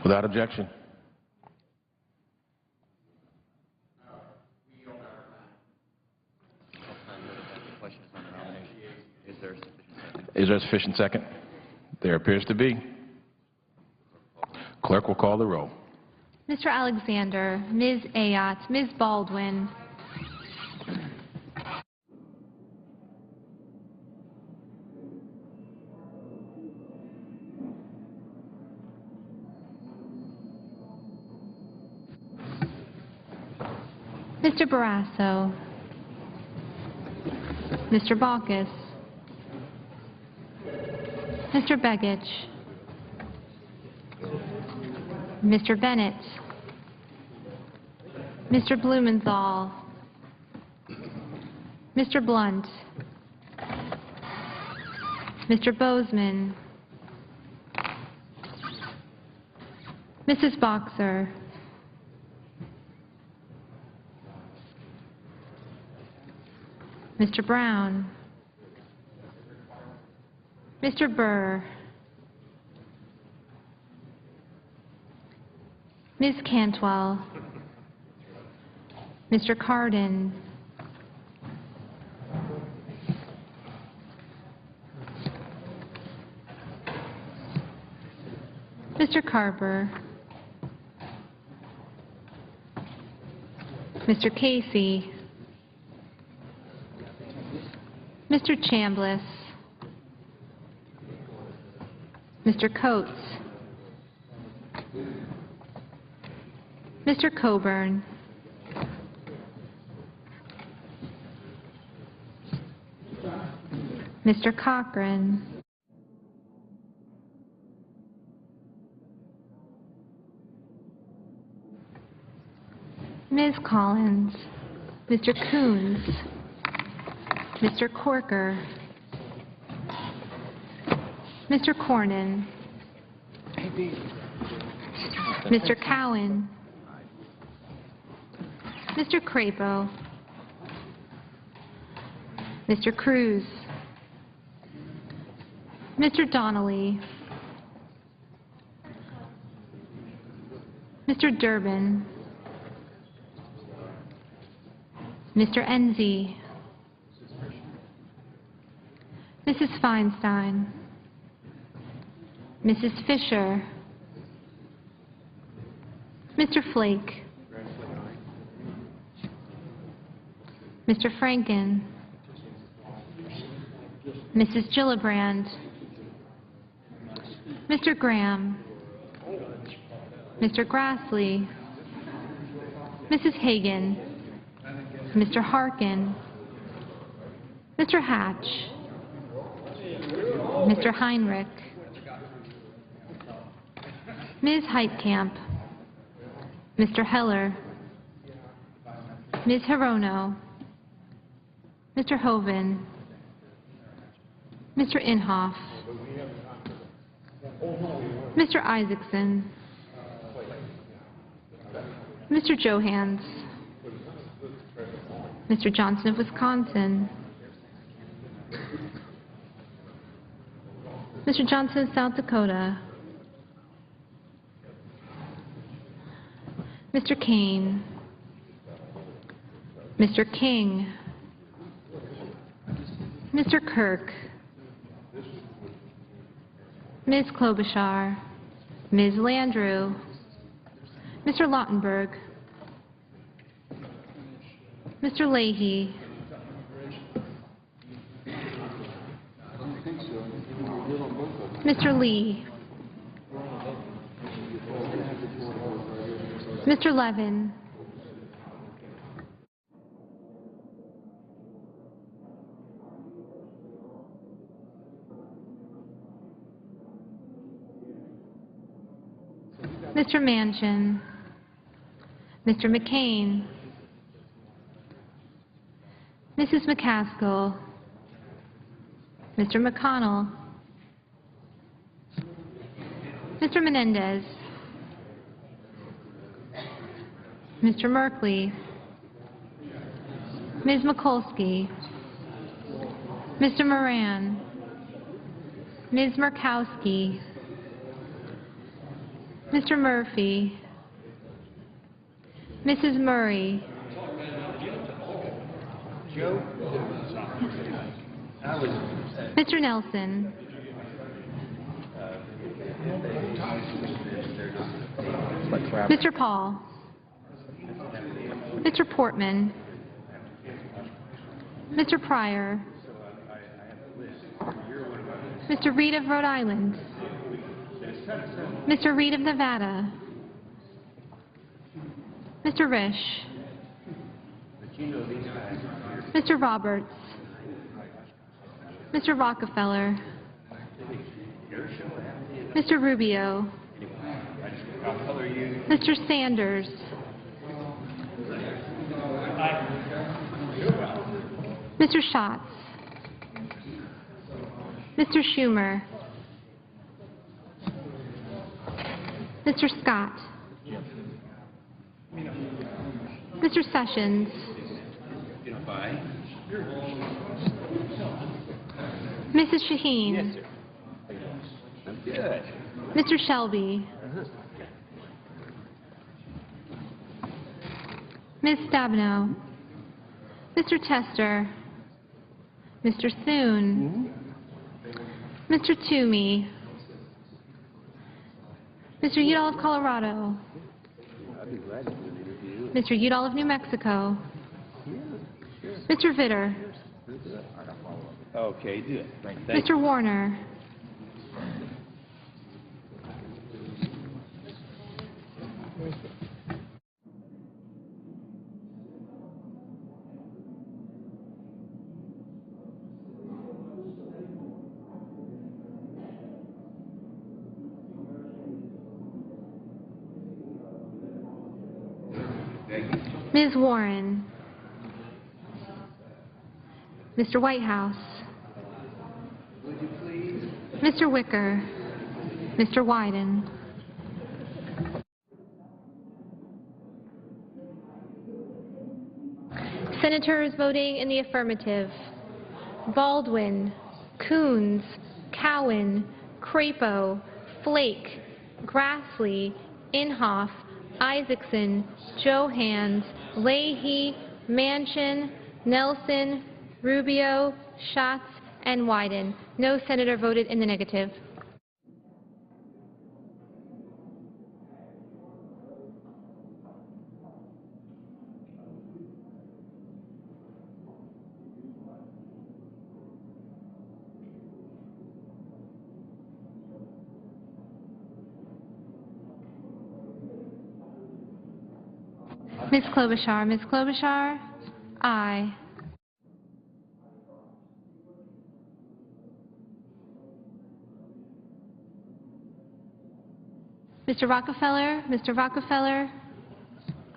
Without objection. Is there a sufficient second? There appears to be. Clerk will call the roll. Mr. Alexander, Ms. Ayotte, Ms. Baldwin, Mr. Barrasso, Mr. Baucus, Mr. Begich, Mr. Bennett, Mr. Blumenthal, Mr. Blunt, Mr. Bozeman, Mrs. Boxer, Mr. Brown, Mr. Burr, Ms. Cantwell, Mr. Cardin, Mr. Carper, Mr. Casey, Mr. Chambliss, Mr. Coates, Mr. Coburn, Mr. Cochran, Ms. Collins, Mr. Coons, Mr. Corker, Mr. Cornyn, Mr. Cowan, Mr. Crapo, Mr. Cruz, Mr. Donnelly, Mr. Durbin, Mr. Enzi, Mrs. Feinstein, Mrs. Fisher, Mr. Flake, Mr. Franken, Mrs. Gillibrand, Mr. Graham, Mr. Grassley, Mrs. Hagan, Mr. Harkin, Mr. Hatch, Mr. Heinrich, Ms. Heitkamp, Mr. Heller, Ms. Hirono, Mr. Hoven, Mr. Inhofe, Mr. Isaacson, Mr. Johans, Mr. Johnson of Wisconsin, Mr. Johnson of South Dakota, Mr. Kane, Mr. King, Mr. Kirk, Ms. Klobuchar, Ms. Landrieu, Mr. Lautenberg, Mr. Leahy, Mr. Lee, Mr. Levin, Mr. Manchin, Mr. McCain, Mrs. McCaskill, Mr. McConnell, Mr. Menendez, Mr. Merkley, Ms. Mikulski, Mr. Moran, Ms. Murkowski, Mr. Murphy, Mrs. Murray, Mr. Nelson, Mr. Paul, Mr. Portman, Mr. Pryor, Mr. Reed of Rhode Island, Mr. Reed of Nevada, Mr. Risch, Mr. Roberts, Mr. Rockefeller, Mr. Rubio, Mr. Sanders, Mr. Schatz, Mr. Schumer, Mr. Scott, Mr. Sessions, Mrs. Shaheen, Mr. Shelby, Ms. Stabenow, Mr. Tester, Mr. Thune, Mr. Toomey, Mr. Udall of Colorado, Mr. Udall of New Mexico, Mr. Vitter, Okay, do it. Mr. Warner, Ms. Warren, Mr. Whitehouse, Mr. Wicker, Mr. Wyden, Senators voting in the affirmative: Baldwin, Coons, Cowan, Crapo, Flake, Grassley, Inhofe, Isaacson, Johans, Leahy, Manchin, Nelson, Rubio, Schatz, and Wyden. No senator voted in the negative. Ms. Klobuchar. Ms. Klobuchar? Aye. Mr. Rockefeller? Mr. Rockefeller?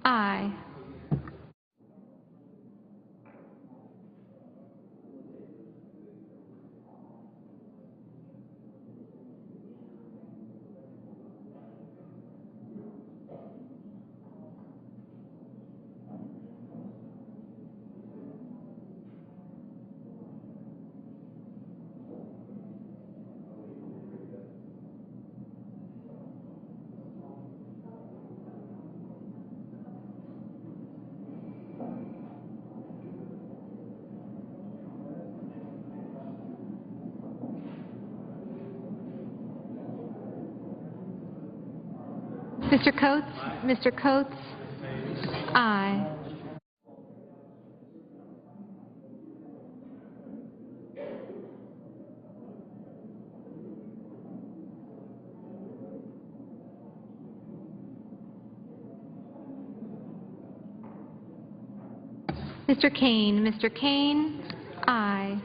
Aye. Mr. Coates? Mr. Coates? Aye. Mr. Kane? Mr. Kane? Aye.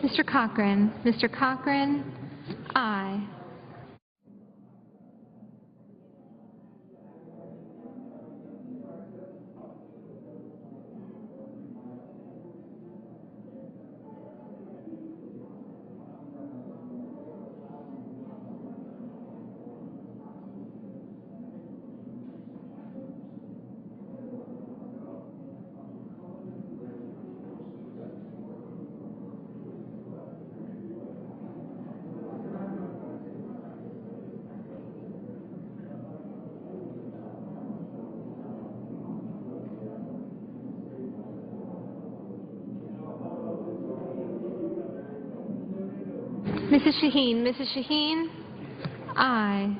Mr. Cochran? Mr. Cochran? Aye. Mrs. Shaheen. Mrs. Shaheen? Aye.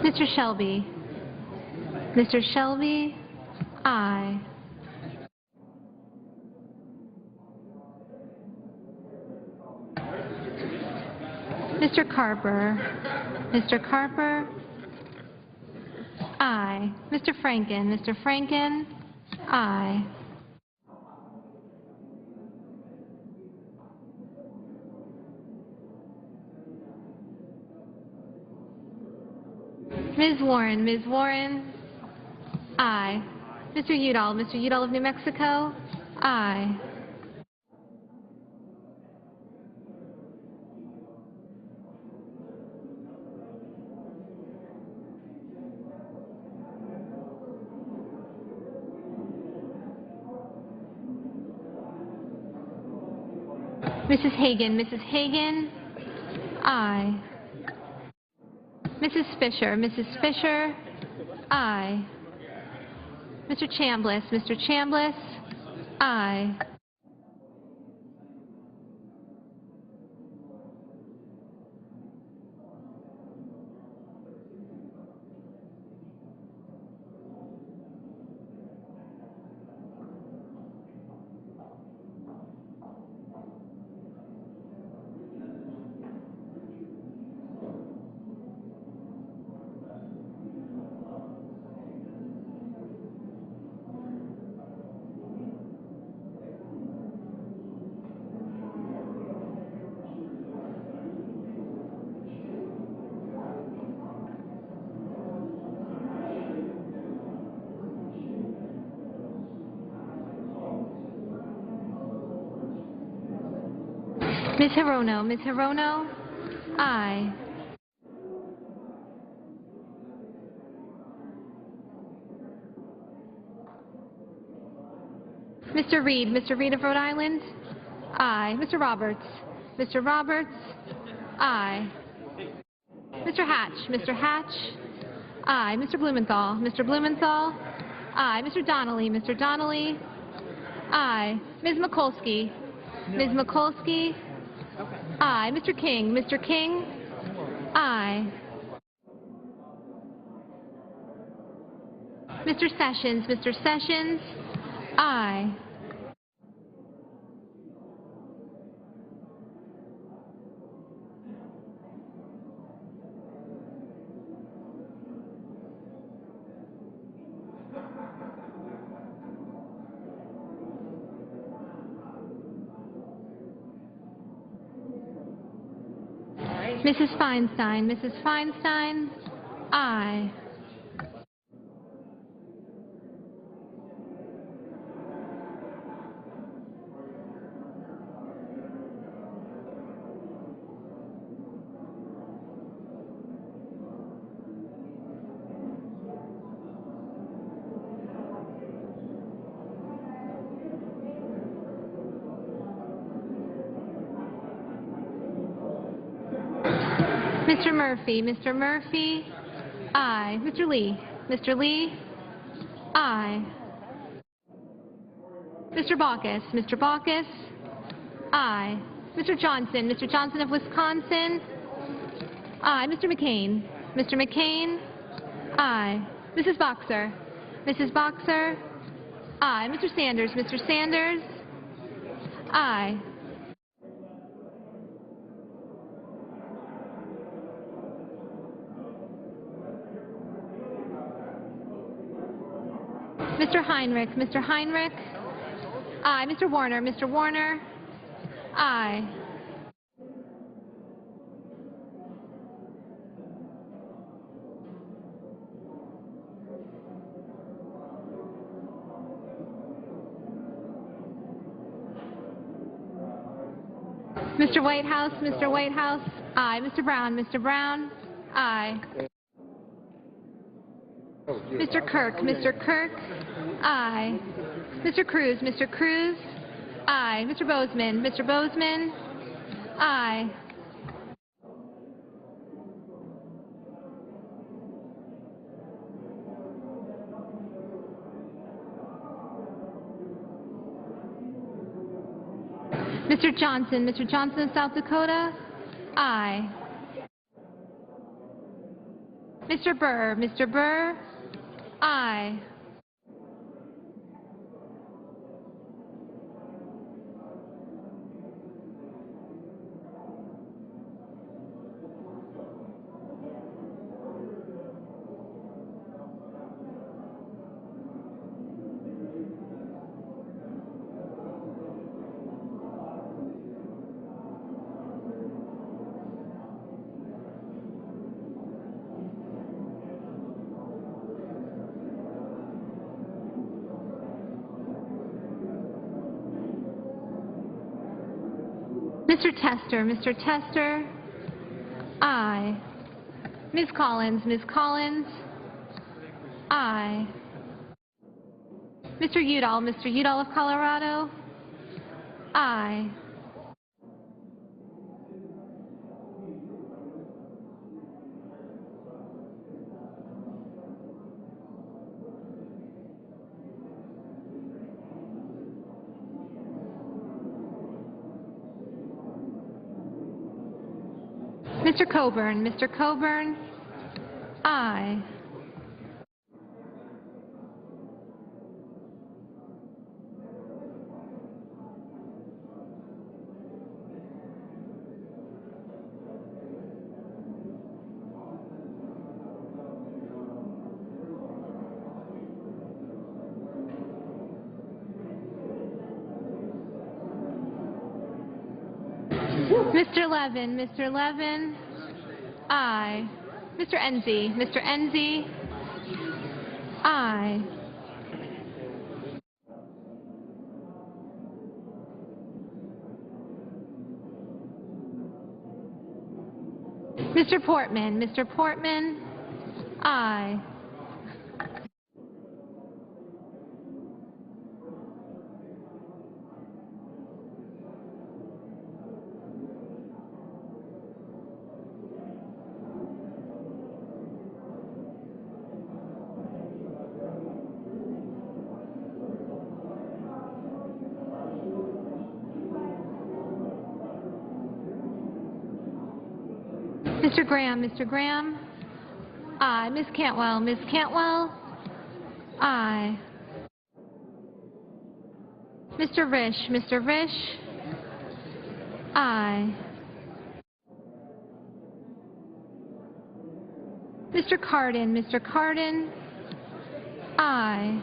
Mr. Shelby. Mr. Shelby? Aye. Mr. Carper. Mr. Carper? Aye. Mr. Franken. Mr. Franken? Aye. Ms. Warren. Ms. Warren? Aye. Mr. Udall. Mr. Udall of New Mexico? Aye. Mrs. Hagan. Mrs. Hagan? Aye. Mrs. Fisher. Mrs. Fisher? Aye. Mr. Chambliss. Mr. Chambliss? Aye. Ms. Hirono. Ms. Hirono? Aye. Mr. Reed. Mr. Reed of Rhode Island? Aye. Mr. Roberts. Mr. Roberts? Aye. Mr. Hatch. Mr. Hatch? Aye. Mr. Blumenthal. Mr. Blumenthal? Aye. Mr. Donnelly. Mr. Donnelly? Aye. Ms. Mikulski. Ms. Mikulski? Aye. Mr. King. Mr. King? Aye. Mr. Sessions. Mr. Sessions? Aye. Mrs. Feinstein. Mrs. Feinstein? Aye. Mr. Murphy. Mr. Murphy? Aye. Mr. Lee. Mr. Lee? Aye. Mr. Baucus. Mr. Baucus? Aye. Mr. Johnson. Mr. Johnson of Wisconsin? Aye. Mr. McCain. Mr. McCain? Aye. Mrs. Boxer. Mrs. Boxer? Aye. Mr. Sanders. Mr. Sanders? Aye. Mr. Heinrich. Mr. Heinrich? Aye. Mr. Warner. Mr. Warner? Aye. Mr. Whitehouse, Mr. Whitehouse. Aye. Mr. Brown, Mr. Brown. Aye. Mr. Kirk, Mr. Kirk. Aye. Mr. Cruz, Mr. Cruz. Aye. Mr. Bozeman, Mr. Bozeman. Aye. Mr. Johnson, Mr. Johnson of South Dakota. Aye. Mr. Burr, Mr. Burr. Aye. Mr. Tester, Mr. Tester. Aye. Ms. Collins, Ms. Collins. Aye. Mr. Udall, Mr. Udall of Colorado. Aye. Mr. Coburn, Mr. Coburn. Aye. Mr. Levin, Mr. Levin. Aye. Mr. Enzi, Mr. Enzi. Aye. Mr. Portman, Mr. Portman. Aye. Mr. Graham, Mr. Graham. Aye. Ms. Cantwell, Ms. Cantwell. Aye. Mr. Risch, Mr. Risch. Aye. Mr. Cardin, Mr. Cardin. Aye.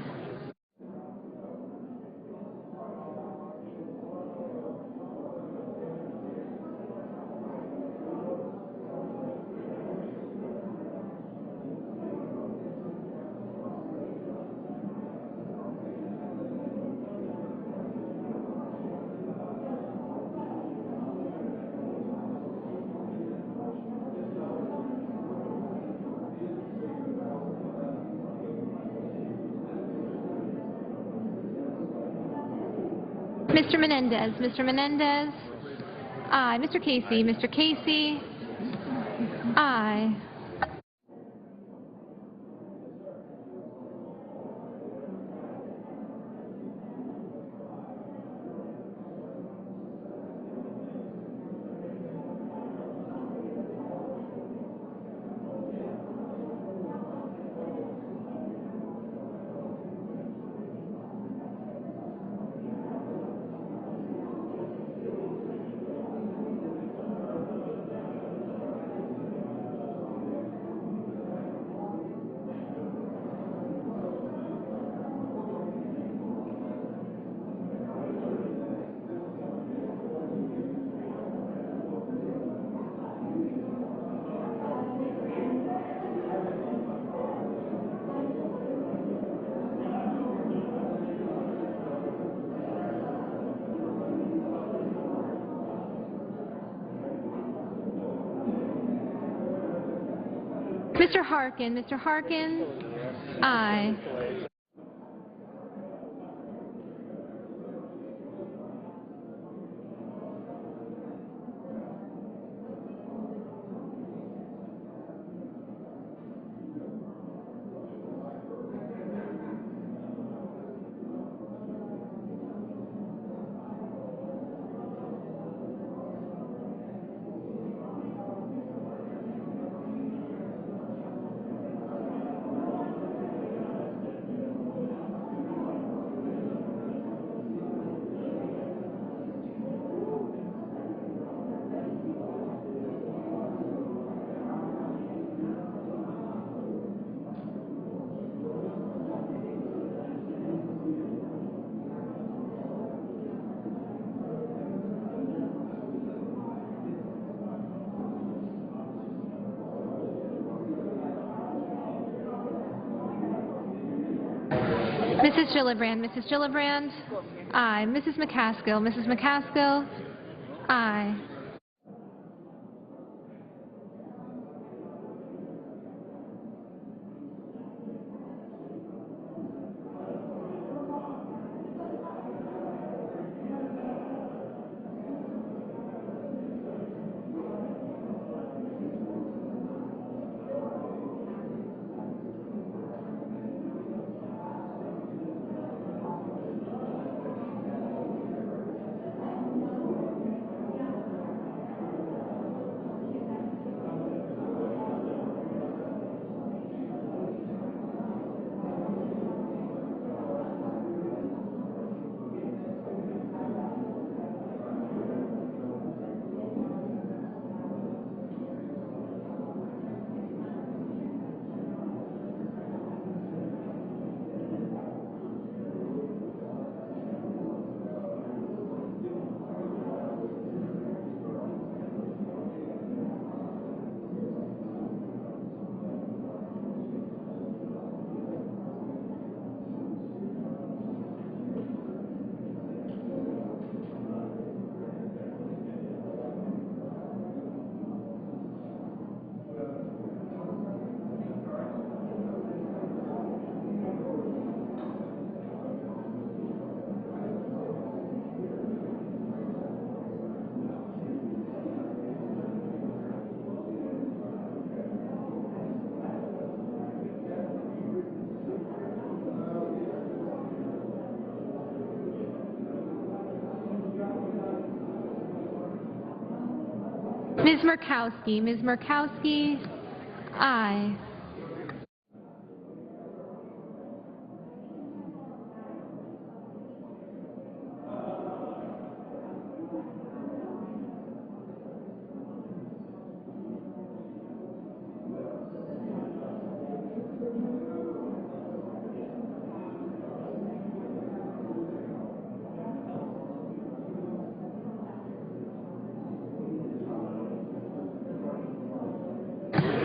Mr. Menendez, Mr. Menendez. Aye. Mr. Casey, Mr. Casey. Aye. Mr. Harkin. Mr. Harkin? Aye. Mrs. Gillibrand. Mrs. Gillibrand? Aye. Mrs. McCaskill. Mrs. McCaskill? Aye. Ms. Murkowski. Ms. Murkowski? Aye.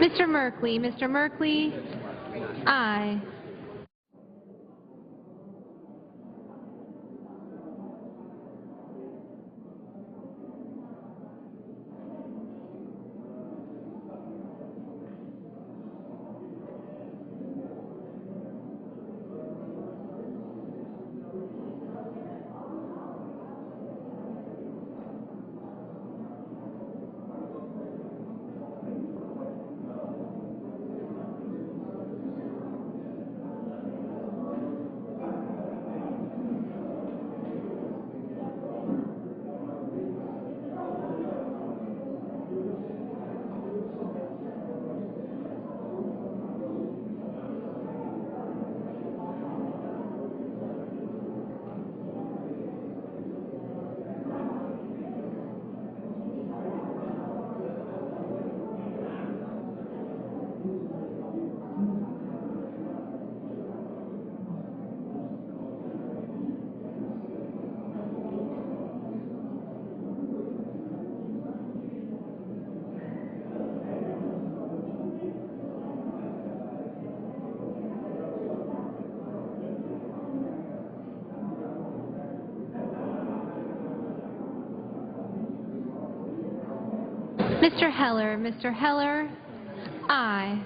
Mr. Merkley. Mr. Merkley? Aye. Mr. Heller. Mr. Heller? Aye.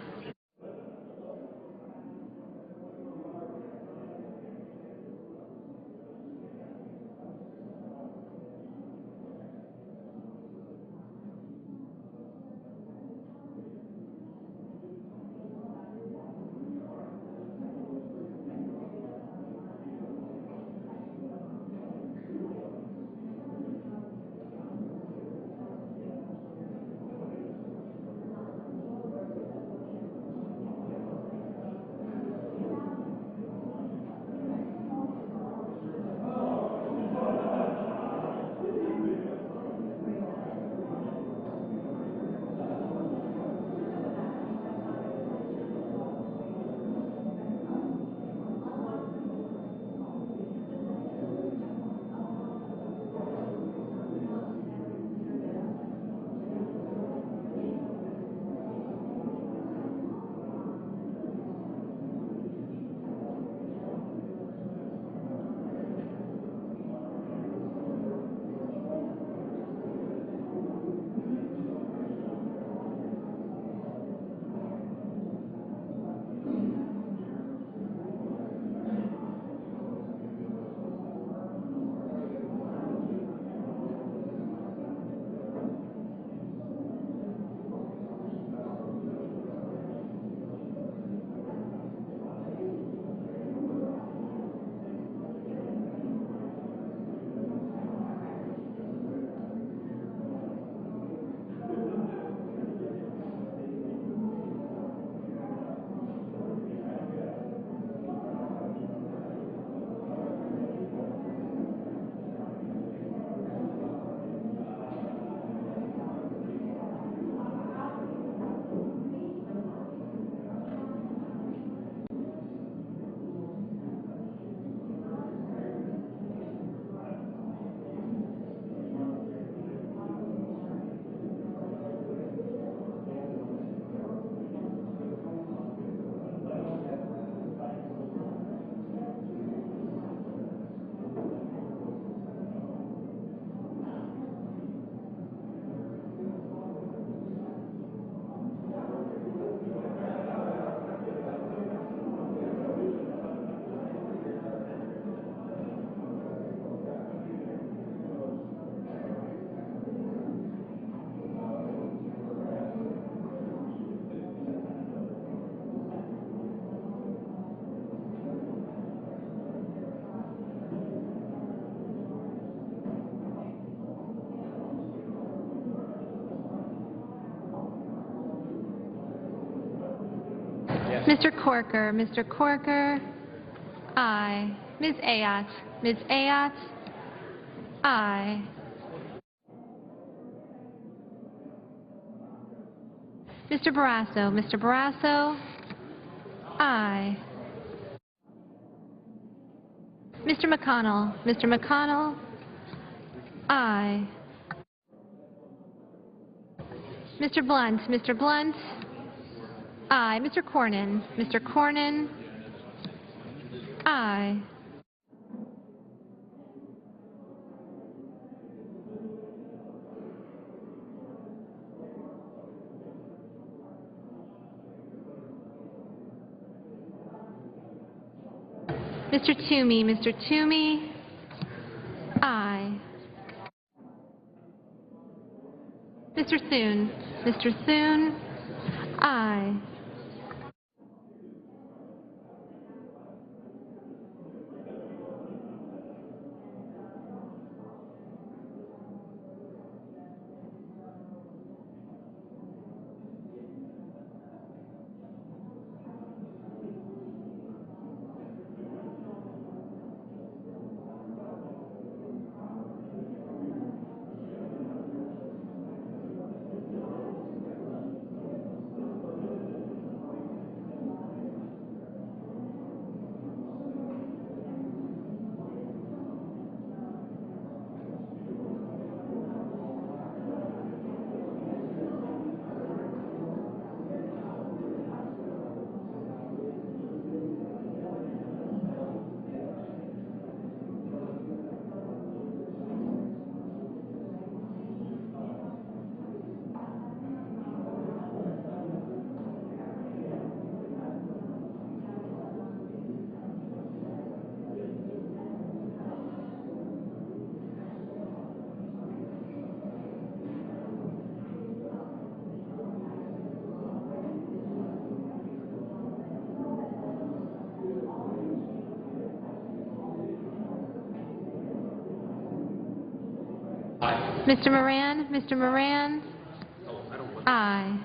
Mr. Corker, Mr. Corker, aye. Ms. Ayotte, Ms. Ayotte, aye. Mr. Barrasso, Mr. Barrasso, aye. Mr. McConnell, Mr. McConnell, aye. Mr. Blunt, Mr. Blunt, aye. Mr. Cornyn, Mr. Cornyn, aye. Mr. Toomey, Mr. Toomey, aye. Mr. Thune, Mr. Thune, aye. Mr. Moran, Mr. Moran, aye.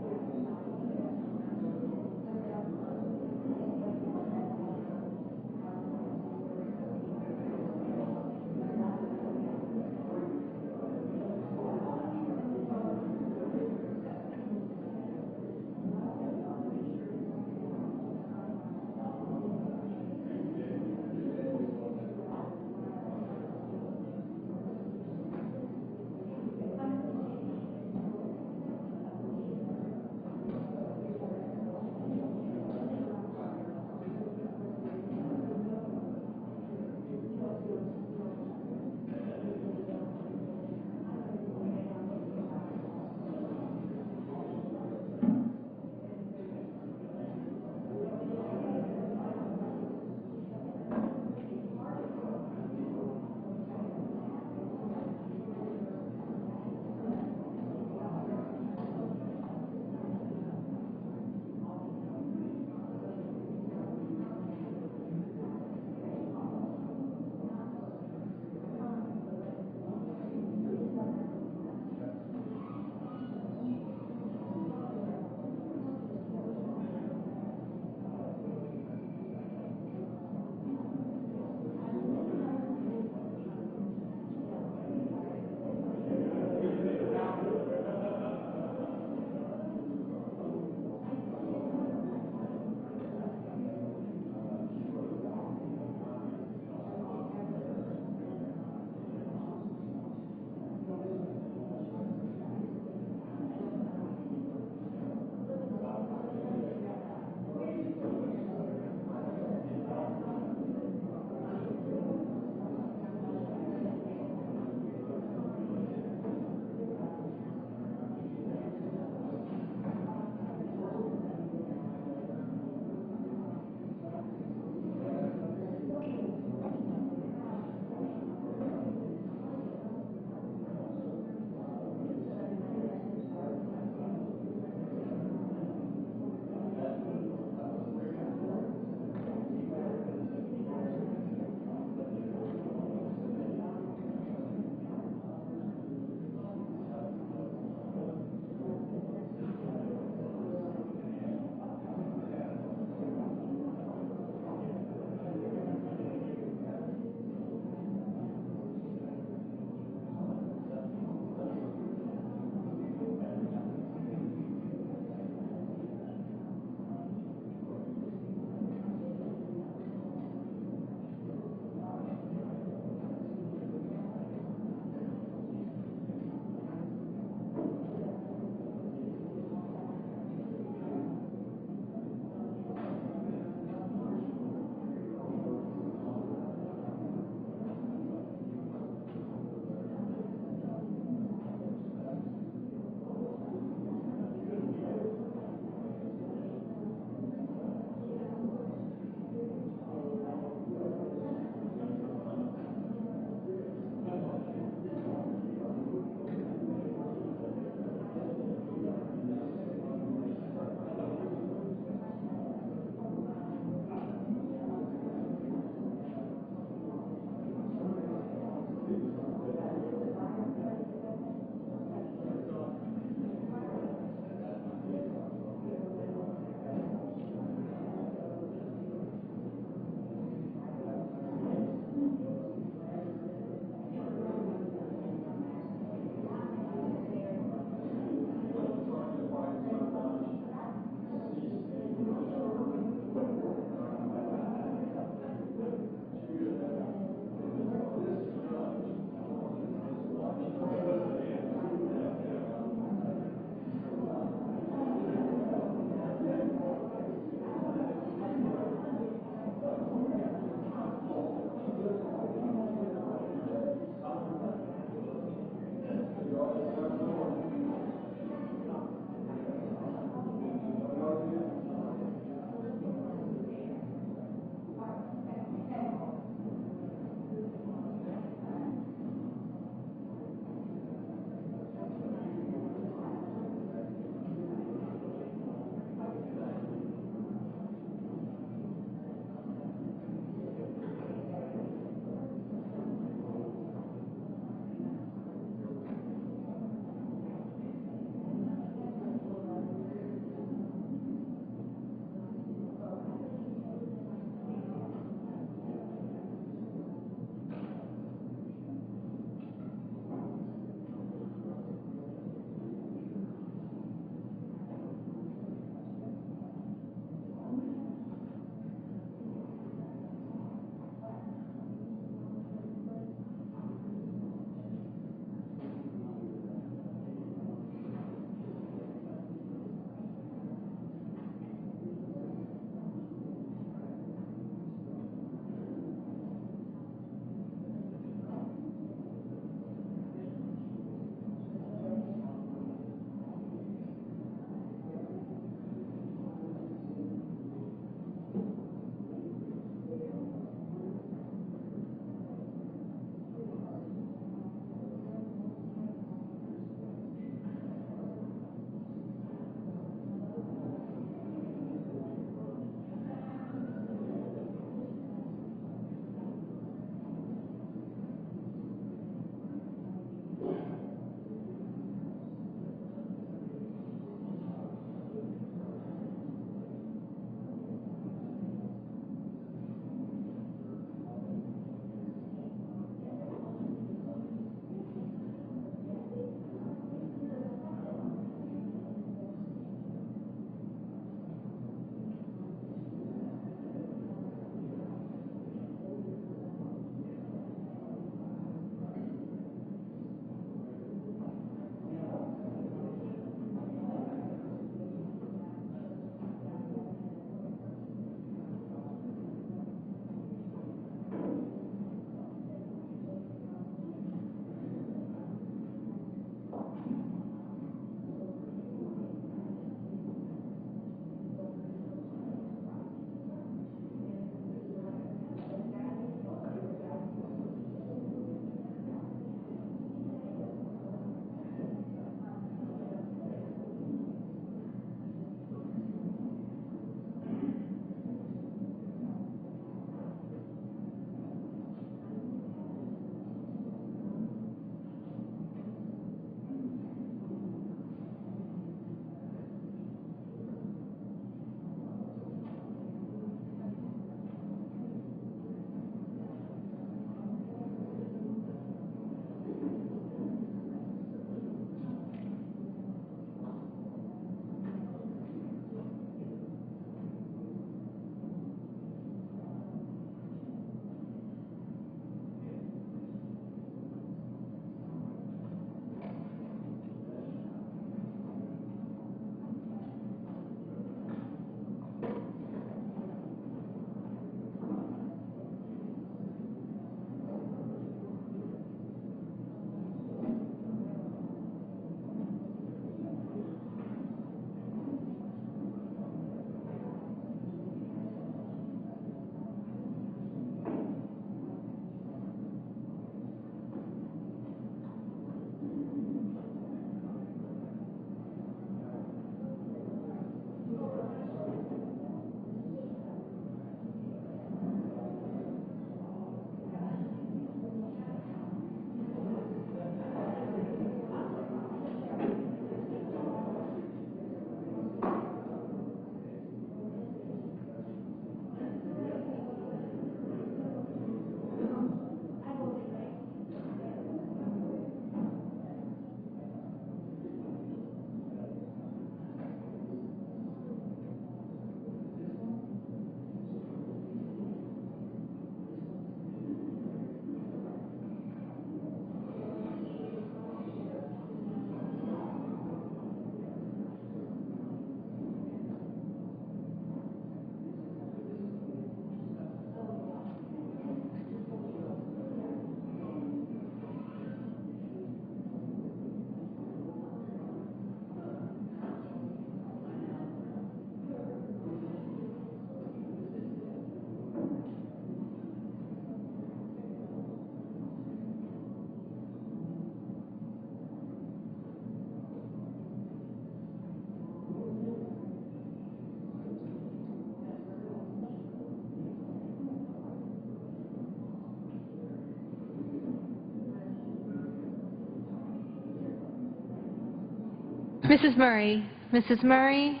Mrs. Murray. Mrs. Murray.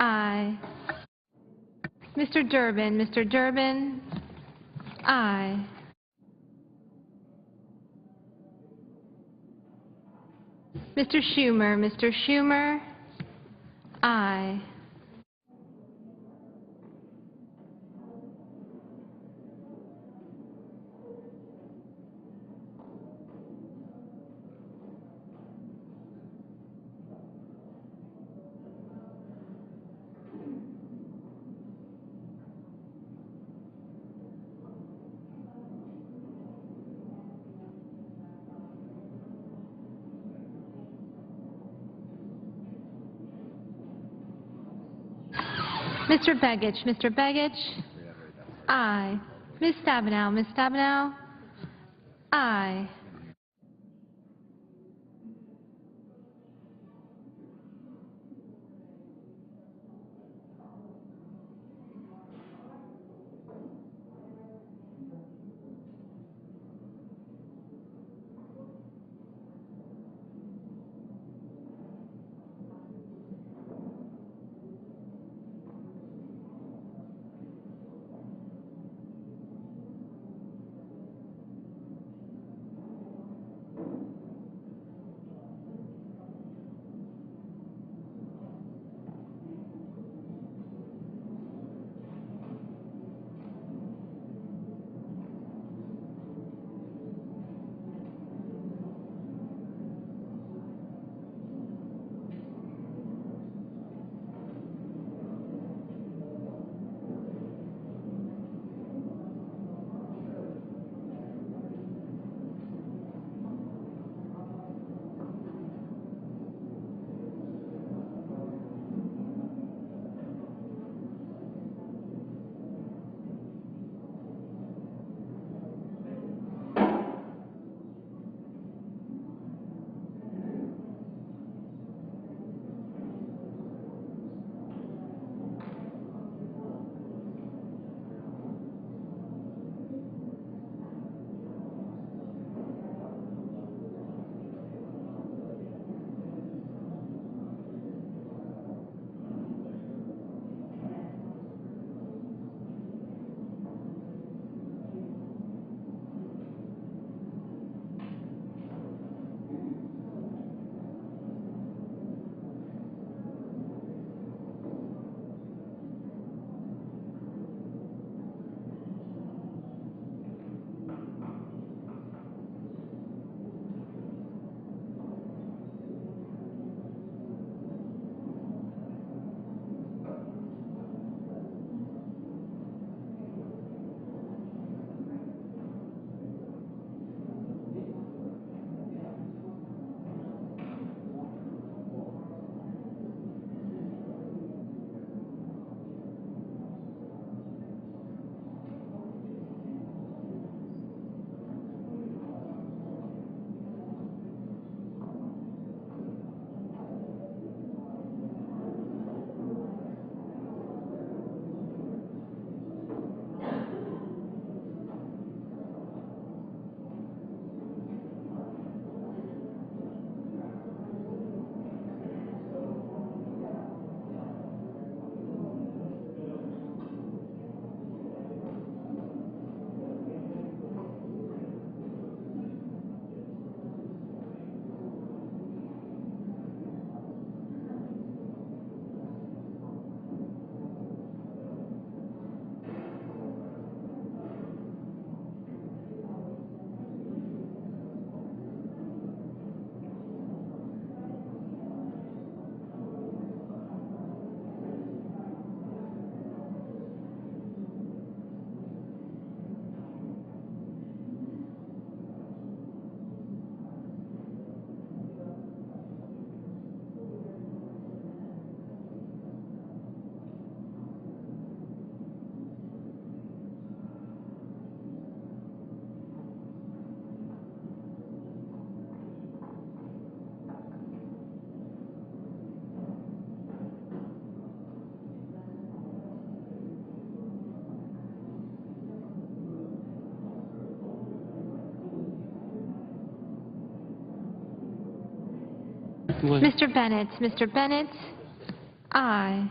Aye. Mr. Durbin. Mr. Durbin. Aye. Mr. Schumer. Mr. Schumer. Aye. Mr. Begich. Mr. Begich. Aye. Ms. Stabenow. Ms. Stabenow. Aye. Mr. Bennett. Mr. Bennett. Aye.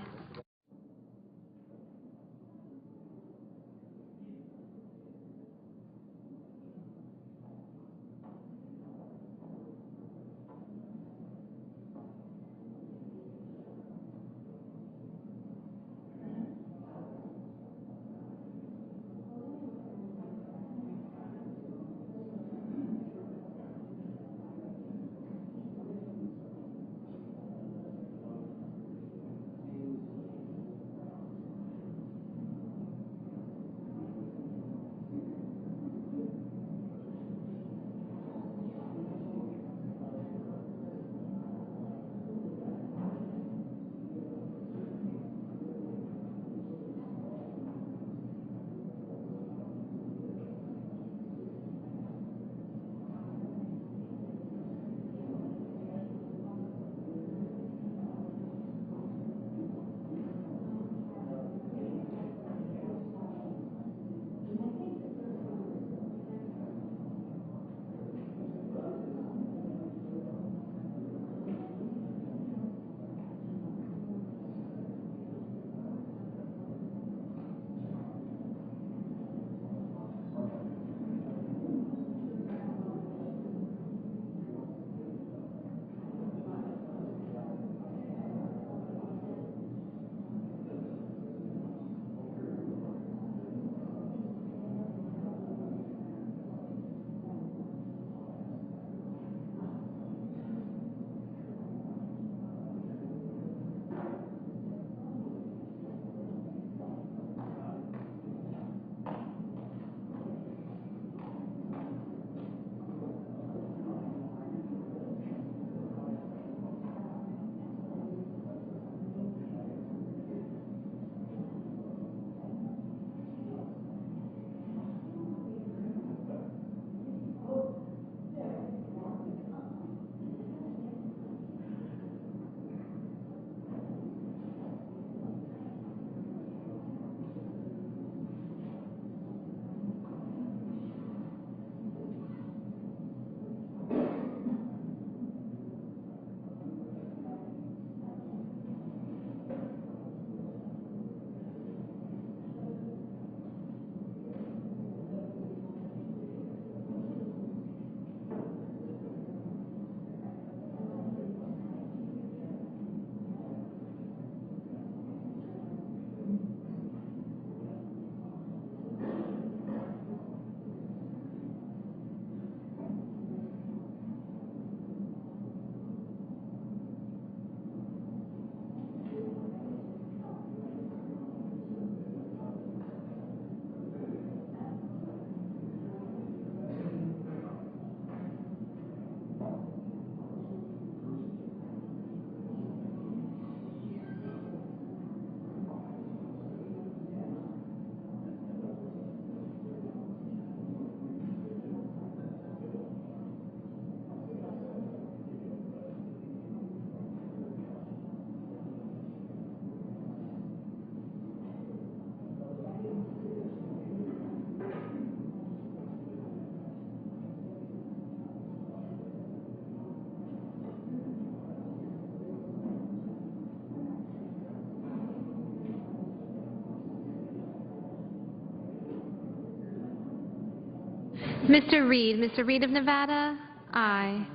Mr. Reed. Mr. Reed of Nevada? Aye.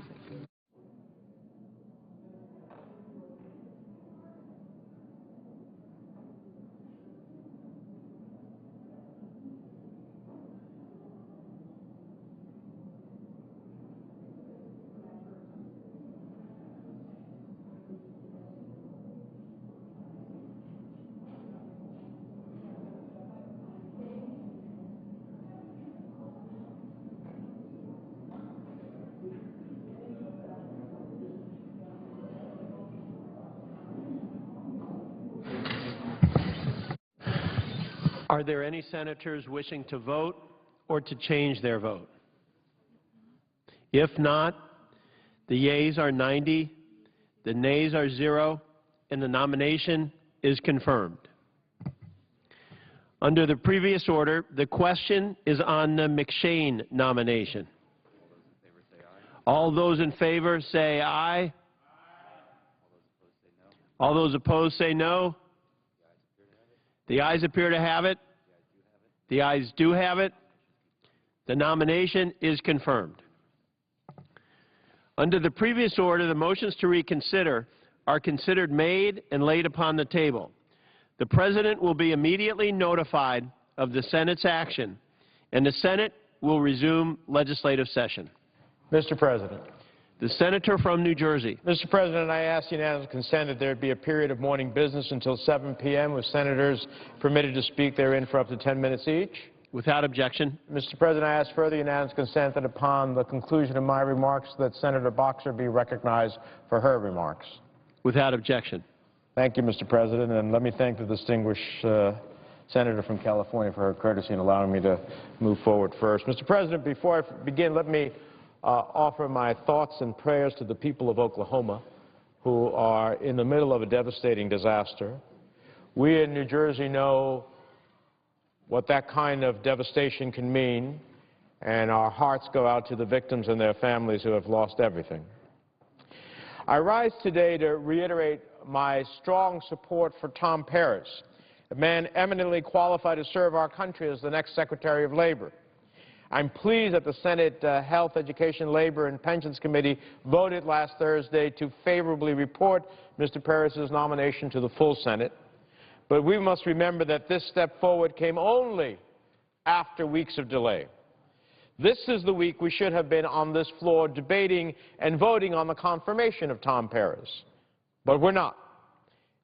Are there any senators wishing to vote or to change their vote? If not, the yeas are 90, the nays are 0, and the nomination is confirmed. Under the previous order, the question is on the McShane nomination. All those in favor say aye. All those opposed say no. The ayes appear to have it. The ayes do have it. The nomination is confirmed. Under the previous order, the motions to reconsider are considered made and laid upon the table. The President will be immediately notified of the Senate's action, and the Senate will resume legislative session. Mr. President. The Senator from New Jersey. Mr. President, I ask unanimous consent that there be a period of morning business until 7 p.m. with senators permitted to speak therein for up to 10 minutes each. Without objection. Mr. President, I ask further unanimous consent that upon the conclusion of my remarks that Senator Boxer be recognized for her remarks. Without objection. Thank you, Mr. President, and let me thank the distinguished Senator from California for her courtesy in allowing me to move forward first. Mr. President, before I begin, let me offer my thoughts and prayers to the people of Oklahoma who are in the middle of a devastating disaster. We in New Jersey know what that kind of devastation can mean, and our hearts go out to the victims and their families who have lost everything. I rise today to reiterate my strong support for Tom Perez, a man eminently qualified to serve our country as the next Secretary of Labor. I'm pleased that the Senate Health, Education, Labor, and Pensions Committee voted last Thursday to favorably report Mr. Perez's nomination to the full Senate. But we must remember that this step forward came only after weeks of delay. This is the week we should have been on this floor debating and voting on the confirmation of Tom Perez. But we're not.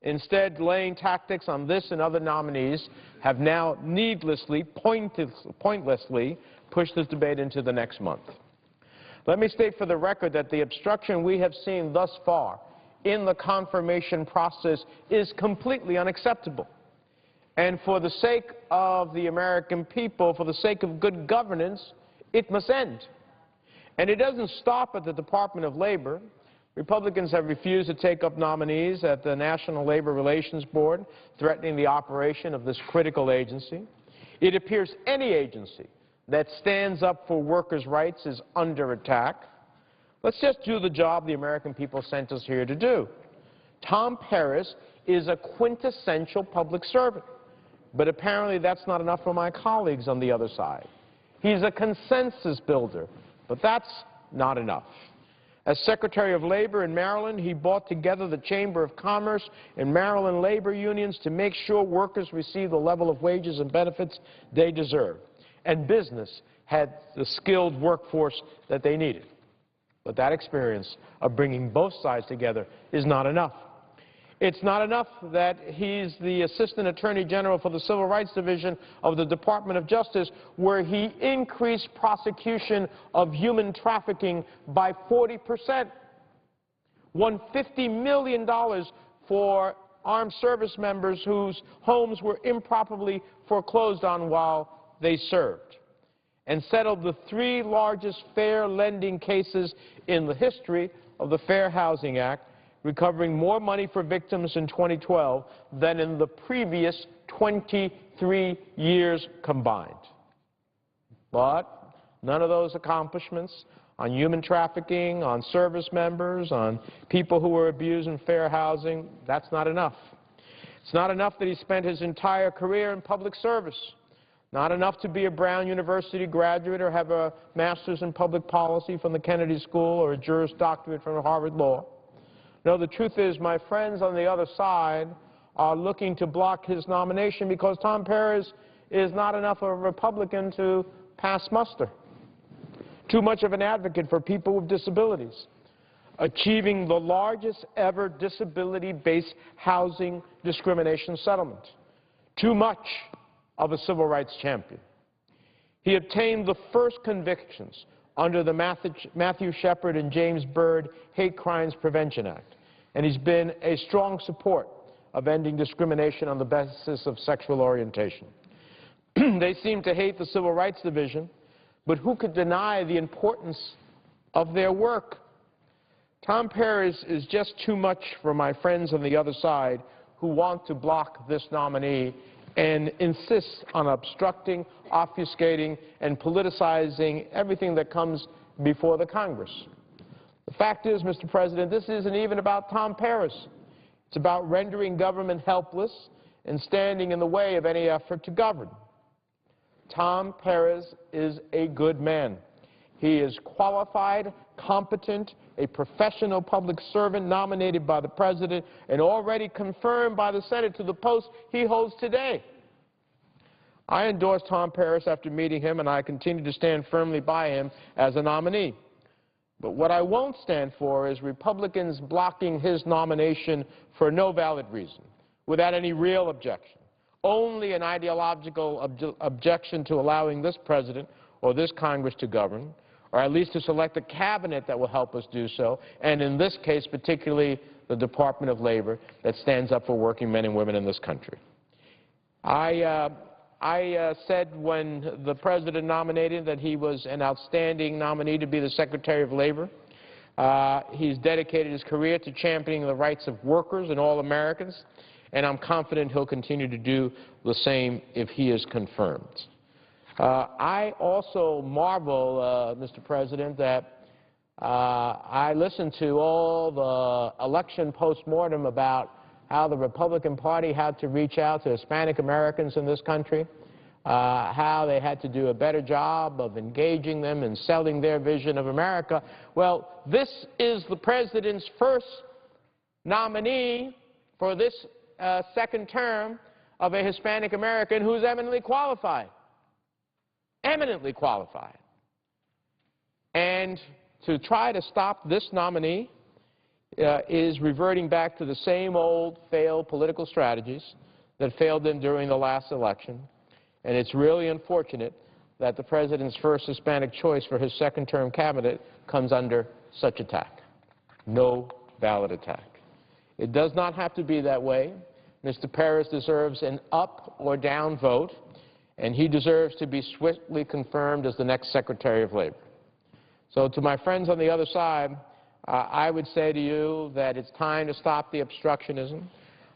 Instead, delaying tactics on this and other nominees have now needlessly, pointlessly pushed this debate into the next month. Let me state for the record that the obstruction we have seen thus far in the confirmation process is completely unacceptable. And for the sake of the American people, for the sake of good governance, it must end. And it doesn't stop at the Department of Labor. Republicans have refused to take up nominees at the National Labor Relations Board, threatening the operation of this critical agency. It appears any agency that stands up for workers' rights is under attack. Let's just do the job the American people sent us here to do. Tom Perez is a quintessential public servant, but apparently that's not enough for my colleagues on the other side. He's a consensus builder, but that's not enough. As Secretary of Labor in Maryland, he brought together the Chamber of Commerce and Maryland labor unions to make sure workers receive the level of wages and benefits they deserve, and business had the skilled workforce that they needed. But that experience of bringing both sides together is not enough. It's not enough that he's the Assistant Attorney General for the Civil Rights Division of the Department of Justice, where he increased prosecution of human trafficking by 40%, won $50 million for armed service members whose homes were improperly foreclosed on while they served, and settled the 3 largest fair lending cases in the history of the Fair Housing Act, recovering more money for victims in 2012 than in the previous 23 years combined. But none of those accomplishments on human trafficking, on service members, on people who were abused in fair housing, that's not enough. It's not enough that he spent his entire career in public service. Not enough to be a Brown University graduate or have a master's in public policy from the Kennedy School or a Juris Doctorate from Harvard Law. No, the truth is my friends on the other side are looking to block his nomination because Tom Perez is not enough of a Republican to pass muster. Too much of an advocate for people with disabilities, achieving the largest ever disability-based housing discrimination settlement. Too much of a civil rights champion. He obtained the first convictions under the Matthew Shepard and James Byrd Hate Crimes Prevention Act, and he's been a strong support of ending discrimination on the basis of sexual orientation. They seem to hate the Civil Rights Division, but who could deny the importance of their work? Tom Perez is just too much for my friends on the other side who want to block this nominee and insist on obstructing, obfuscating, and politicizing everything that comes before the Congress. The fact is, Mr. President, this isn't even about Tom Perez. It's about rendering government helpless and standing in the way of any effort to govern. Tom Perez is a good man. He is qualified, competent, a professional public servant nominated by the President and already confirmed by the Senate to the post he holds today. I endorsed Tom Perez after meeting him, and I continue to stand firmly by him as a nominee. But what I won't stand for is Republicans blocking his nomination for no valid reason, without any real objection, only an ideological objection to allowing this President or this Congress to govern, or at least to select a cabinet that will help us do so, and in this case, particularly the Department of Labor that stands up for working men and women in this country. I said when the President nominated that he was an outstanding nominee to be the Secretary of Labor. He's dedicated his career to championing the rights of workers and all Americans, and I'm confident he'll continue to do the same if he is confirmed. I also marvel, Mr. President, that I listened to all the election postmortem about how the Republican Party had to reach out to Hispanic Americans in this country, how they had to do a better job of engaging them and selling their vision of America. Well, this is the President's first nominee for this second term of a Hispanic American who's eminently qualified. Eminently qualified. And to try to stop this nominee is reverting back to the same old failed political strategies that failed them during the last election. And it's really unfortunate that the President's first Hispanic choice for his second-term cabinet comes under such attack. No valid attack. It does not have to be that way. Mr. Perez deserves an up or down vote, and he deserves to be swiftly confirmed as the next Secretary of Labor. So to my friends on the other side, I would say to you that it's time to stop the obstructionism.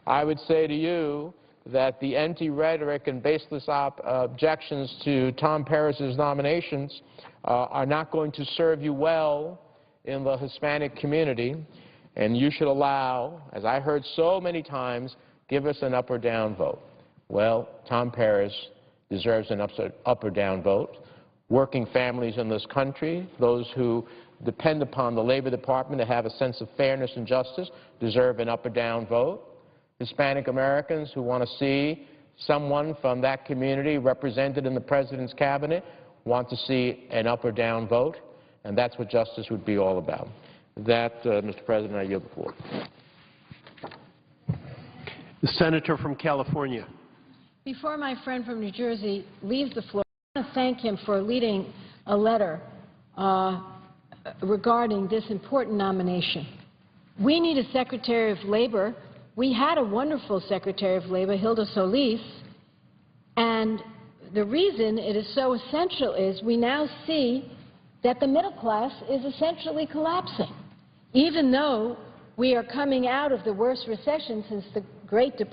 I would say to you that the empty rhetoric and baseless objections to Tom Perez's nominations are not going to serve you well in the Hispanic community, and you should allow, as I heard so many times, give us an up or down vote. Well, Tom Perez deserves an up or down vote. Working families in this country, those who depend upon the Labor Department to have a sense of fairness and justice, deserve an up or down vote. Hispanic Americans who want to see someone from that community represented in the President's cabinet want to see an up or down vote, and that's what justice would be all about. With that, Mr. President, I yield the floor. The Senator from California. Before my friend from New Jersey leaves the floor, I want to thank him for leading a letter regarding this important nomination. We need a Secretary of Labor. We had a wonderful Secretary of Labor, Hilda Solis, and the reason it is so essential is we now see that the middle class is essentially collapsing. Even though we are coming out of the worst recession since the Great Depression,